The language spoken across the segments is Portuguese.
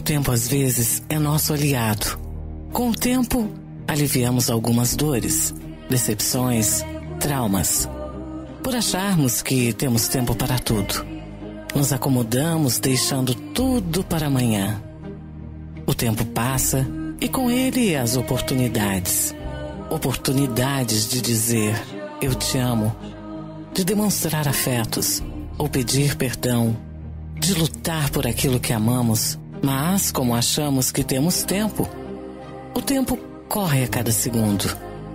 tempo às vezes é nosso aliado. Com o tempo, aliviamos algumas dores, decepções, traumas. Por acharmos que temos tempo para tudo, nos acomodamos deixando tudo para amanhã. O tempo passa e com ele as oportunidades. Oportunidades de dizer eu te amo, de demonstrar afetos ou pedir perdão, de lutar por aquilo que amamos, mas como achamos que temos tempo, o tempo corre a cada segundo,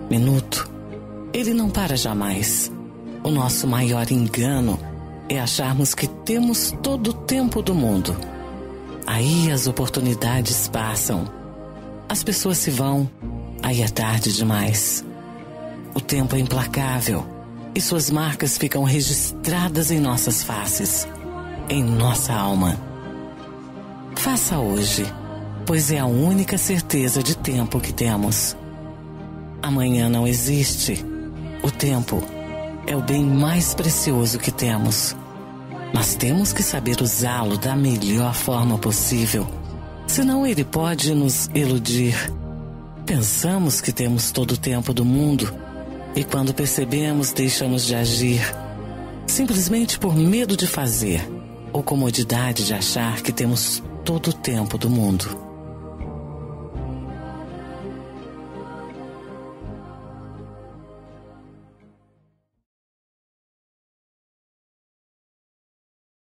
minuto. Ele não para jamais. O nosso maior engano é acharmos que temos todo o tempo do mundo. Aí as oportunidades passam. As pessoas se vão. Aí é tarde demais. O tempo é implacável e suas marcas ficam registradas em nossas faces, em nossa alma. Faça hoje, pois é a única certeza de tempo que temos. Amanhã não existe. O tempo é o bem mais precioso que temos. Mas temos que saber usá-lo da melhor forma possível. Senão ele pode nos iludir. Pensamos que temos todo o tempo do mundo e quando percebemos deixamos de agir. Simplesmente por medo de fazer ou comodidade de achar que temos todo o tempo do mundo.